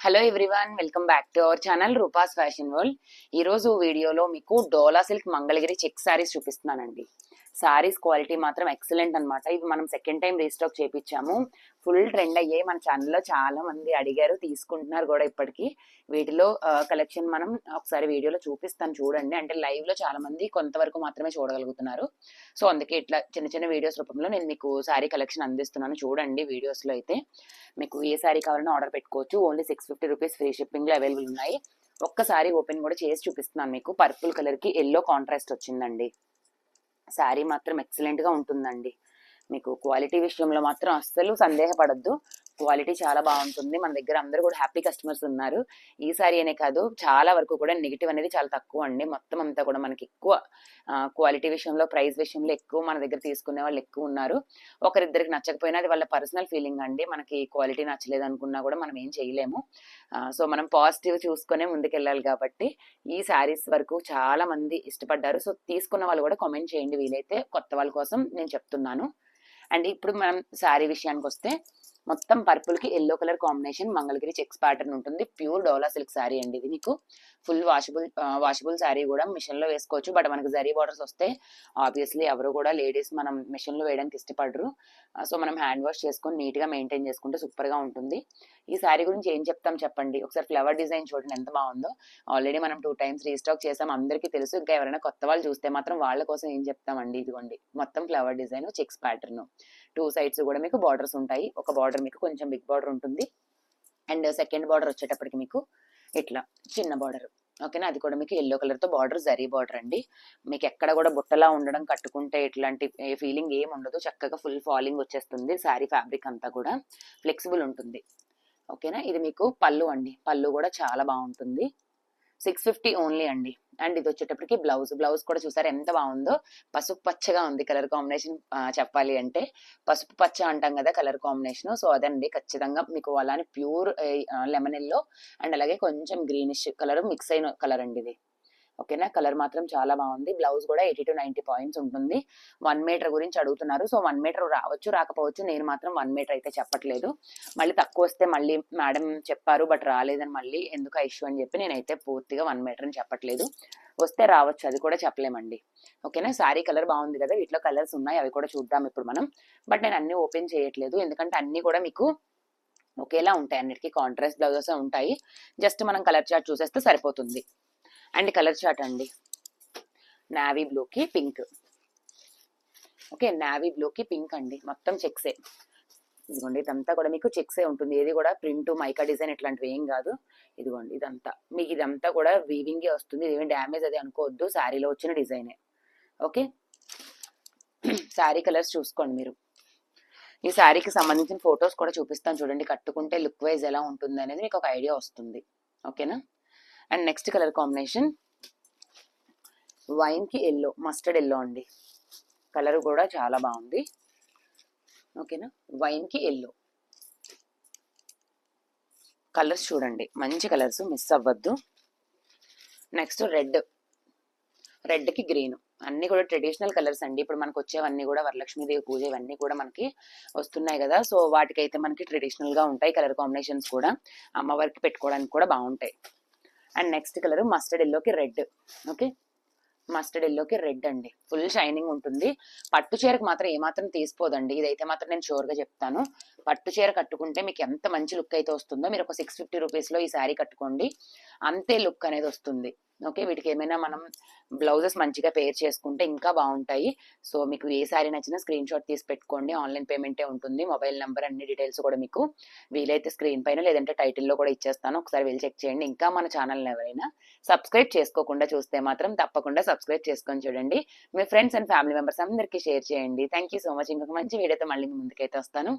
Hello everyone, welcome back to our channel Roopa's fashion world. ఈ రోజు వీడియోలో మీకు Dola silk Mangalagiri check sarees చూపిస్తున్నానండి. సారీస్ క్వాలిటీ మాత్రం ఎక్సలెంట్ అన్నమాట. ఇవి మనం సెకండ్ టైం రీస్టాక్ చేపించాము. ఫుల్ ట్రెండ్ అయ్యాయి. మన ఛానల్లో చాలా మంది అడిగారు, తీసుకుంటున్నారు కూడా ఇప్పటికీ. వీటిలో కలెక్షన్ మనం ఒకసారి వీడియోలో చూపిస్తాను చూడండి. అంటే లైవ్ లో చాలా మంది కొంతవరకు మాత్రమే చూడగలుగుతున్నారు. సో అందుకే ఇట్లా చిన్న చిన్న వీడియోస్ రూపంలో నేను మీకు సారీ కలెక్షన్ అందిస్తున్నాను. చూడండి వీడియోస్ లో అయితే మీకు ఏ సారీ కావాలన్నా ఆర్డర్ పెట్టుకోవచ్చు. ఓన్లీ 650 రూపీస్ ఫ్రీ షిప్పింగ్ లో అవైలబుల్ ఉన్నాయి. ఒక్కసారి ఓపెన్ కూడా చేసి చూపిస్తున్నాను మీకు. పర్పుల్ కలర్ కి ఎల్లో కాంట్రాస్ట్ వచ్చిందండి. శారీ మాత్రం ఎక్సలెంట్ గా ఉంటుందండి. మీకు క్వాలిటీ విషయంలో మాత్రం అస్సలు సందేహపడద్దు. క్వాలిటీ చాలా బాగుంటుంది. మన దగ్గర అందరూ కూడా హ్యాపీ కస్టమర్స్ ఉన్నారు. ఈ సారీ అనే కాదు, చాలా వరకు కూడా నెగిటివ్ అనేది చాలా తక్కువ అండి. మొత్తం అంతా కూడా మనకి ఎక్కువ క్వాలిటీ విషయంలో, ప్రైస్ విషయంలో ఎక్కువ మన దగ్గర తీసుకునే వాళ్ళు ఎక్కువ ఉన్నారు. ఒకరిద్దరికి నచ్చకపోయినా అది వాళ్ళ పర్సనల్ ఫీలింగ్ అండి. మనకి క్వాలిటీ నచ్చలేదు అనుకున్నా కూడా మనం ఏం చేయలేము. సో మనం పాజిటివ్ చూసుకునే ముందుకెళ్ళాలి. కాబట్టి ఈ శారీస్ వరకు చాలా మంది ఇష్టపడ్డారు. సో తీసుకున్న వాళ్ళు కూడా కామెంట్ చేయండి వీలైతే. కొత్త వాళ్ళ కోసం నేను చెప్తున్నాను. అండ్ ఇప్పుడు మనం శారీ విషయానికి వస్తే, మొత్తం పర్పుల్ కి yellow colour combination Mangalagiri checks pattern ఉంటుంది. ప్యూర్ డోలా సిల్క్ శారీ అండి ఇది. మీకు ఫుల్ వాషబుల్ శారీ కూడా మిషన్ లో వేసుకోవచ్చు. బట్ మనకి జరీ బార్డర్స్ వస్తే ఆబ్వియస్లీ ఎవరు కూడా లేడీస్ మనం మిషన్ లో వేయడానికి ఇష్టపడరు. సో మనం హ్యాండ్ వాష్ చేసుకొని నీట్ గా మెయింటైన్ చేసుకుంటే సూపర్ గా ఉంటుంది. ఈ శారీ గురించి ఏం చెప్తాం చెప్పండి. ఒకసారి ఫ్లవర్ డిజైన్ చూడండి ఎంత బాగుందో. ఆల్రెడీ మనం 2 టైమ్స్ రీస్టాక్ చేసాం, అందరికీ తెలుసు. ఇంకా ఎవరైనా కొత్త వాళ్ళు చూస్తే మాత్రం వాళ్ళ కోసం ఏం చెప్తామండి. ఇదిగోండి మొత్తం flower design checks pattern. 2 sides కూడా మీకు బార్డర్స్ ఉంటాయి. ఒక బార్డర్ మీకు కొంచెం బిగ్ బార్డర్ ఉంటుంది. అండ్ సెకండ్ బార్డర్ వచ్చేటప్పటికి మీకు ఇట్లా చిన్న బార్డర్. ఓకేనా, అది కూడా మీకు ఎల్లో కలర్ తో బార్డర్, జరీ బార్డర్ అండి. మీకు ఎక్కడ కూడా బుట్టలా ఉండడం, కట్టుకుంటే ఇట్లాంటి ఫీలింగ్ ఏం ఉండదు. చక్కగా ఫుల్ ఫాలింగ్ వచ్చేస్తుంది. శారీ ఫ్యాబ్రిక్ అంతా కూడా ఫ్లెక్సిబుల్ ఉంటుంది. ఓకేనా, ఇది మీకు పళ్ళు అండి. పళ్ళు కూడా చాలా బాగుంటుంది. 650 ఓన్లీ అండి. అండ్ ఇది వచ్చేటప్పటికి బ్లౌజ్ కూడా చూసారు ఎంత బాగుందో. పసుపు పచ్చగా ఉంది కలర్ కాంబినేషన్. చెప్పాలి అంటే పసుపు పచ్చ అంటాం కదా కలర్ కాంబినేషన్. సో అదండి ఖచ్చితంగా మీకు అలానే ప్యూర్ లెమన్ ఎల్లో అండ్ అలాగే కొంచెం గ్రీనిష్ కలర్ మిక్స్ అయిన కలర్ అండి ఇది. ఓకేనా, కలర్ మాత్రం చాలా బాగుంది. బ్లౌజ్ కూడా 80 to 90 పాయింట్స్ ఉంటుంది. 1 మీటర్ గురించి అడుగుతున్నారు. సో 1 మీటర్ రావచ్చు రాకపోవచ్చు. నేను మాత్రం 1 మీటర్ అయితే చెప్పట్లేదు. మళ్ళీ తక్కువ వస్తే మళ్ళీ మేడం చెప్పారు బట్ రాలేదని మళ్ళీ ఎందుకు ఇష్యూ అని చెప్పి నేనైతే పూర్తిగా 1 మీటర్ అని చెప్పట్లేదు. వస్తే రావచ్చు, అది కూడా చెప్పలేమండి. ఓకేనా, శారీ కలర్ బాగుంది కదా. వీటిలో కలర్స్ ఉన్నాయి, అవి కూడా చూద్దాం ఇప్పుడు మనం. బట్ నేను అన్ని ఓపెన్ చేయట్లేదు, ఎందుకంటే అన్ని కూడా మీకు ఒకేలా ఉంటాయి. అన్నిటికీ కాంట్రాస్ట్ బ్లౌజెస్ ఉంటాయి. జస్ట్ మనం కలర్ చార్ట్ చూసేస్తే సరిపోతుంది. అండ్ కలర్ చార్ట్ అండి, నావీ బ్లూకి పింక్. ఓకే, నావీ బ్లూకి పింక్ అండి. మొత్తం చెక్సే. ఇదిగోండి ఇదంతా కూడా మీకు చెక్సే ఉంటుంది. ఏది కూడా ప్రింట్ మైకా డిజైన్ ఇట్లాంటివి ఏం కాదు. ఇదిగోండి ఇదంతా మీకు ఇదంతా కూడా వీవింగే వస్తుంది. ఇదేమి డ్యామేజ్ అది అనుకోవద్దు, శారీలో వచ్చిన డిజైనే. ఓకే, శారీ కలర్స్ చూసుకోండి మీరు. ఈ శారీకి సంబంధించిన ఫొటోస్ కూడా చూపిస్తాను చూడండి. కట్టుకుంటే లుక్ వైజ్ ఎలా ఉంటుంది అనేది మీకు ఒక ఐడియా వస్తుంది. ఓకేనా, and next colour combination wine కి ఎల్లో, మస్టర్డ్ ఎల్లో అండి. కలర్ కూడా చాలా బాగుంది. ఓకేనా, వైన్ కి ఎల్లో కలర్స్ చూడండి, మంచి కలర్స్, మిస్ అవ్వద్దు. నెక్స్ట్ రెడ్ కి గ్రీన్. అన్ని కూడా ట్రెడిషనల్ కలర్స్ అండి. ఇప్పుడు మనకు వచ్చేవన్నీ కూడా వరలక్ష్మీదేవి పూజ ఇవన్నీ కూడా మనకి వస్తున్నాయి కదా. సో వాటికైతే మనకి ట్రెడిషనల్ గా ఉంటాయి. కలర్ కాంబినేషన్స్ కూడా అమ్మవారికి పెట్టుకోవడానికి కూడా బాగుంటాయి. అండ్ నెక్స్ట్ కలర్ మస్టర్డ్ ఎల్లోకి రెడ్. ఓకే, మస్టర్డ్ ఎల్లోకి రెడ్ అండి. ఫుల్ షైనింగ్ ఉంటుంది. పట్టు చీరకు మాత్రం ఏమాత్రం తీసిపోదండి. ఇదైతే మాత్రం నేను షూర్ గా చెప్తాను. పట్టు చీర కట్టుకుంటే మీకు ఎంత మంచి లుక్ అయితే వస్తుందో, మీరు ఒక 650 రూపీస్ లో ఈ శారీ కట్టుకోండి, అంతే లుక్ అనేది వస్తుంది. ఓకే, వీటికి ఏమైనా మనం బ్లౌజెస్ మంచిగా పేర్ చేసుకుంటే ఇంకా బాగుంటాయి. సో మీకు ఏ శారీ నచ్చినా స్క్రీన్ షాట్ తీసి పెట్టుకోండి. ఆన్లైన్ పేమెంటే ఉంటుంది. మొబైల్ నెంబర్ అన్ని డీటెయిల్స్ కూడా మీకు వీలైతే స్క్రీన్ పైన లేదంటే టైటిల్లో కూడా ఇచ్చేస్తాను. ఒకసారి వెళ్ళి చెక్ చేయండి. ఇంకా మన ఛానల్ని ఎవరైనా సబ్స్క్రైబ్ చేసుకోకుండా చూస్తే మాత్రం తప్పకుండా సబ్స్క్రైబ్ చేసుకొని చూడండి. మీ ఫ్రెండ్స్ అండ్ ఫ్యామిలీ మెంబర్స్ అందరికీ షేర్ చేయండి. Thank you so much. ఇంకొక మంచి వీడియోతో మళ్ళీ ముందుకైతే వస్తాను.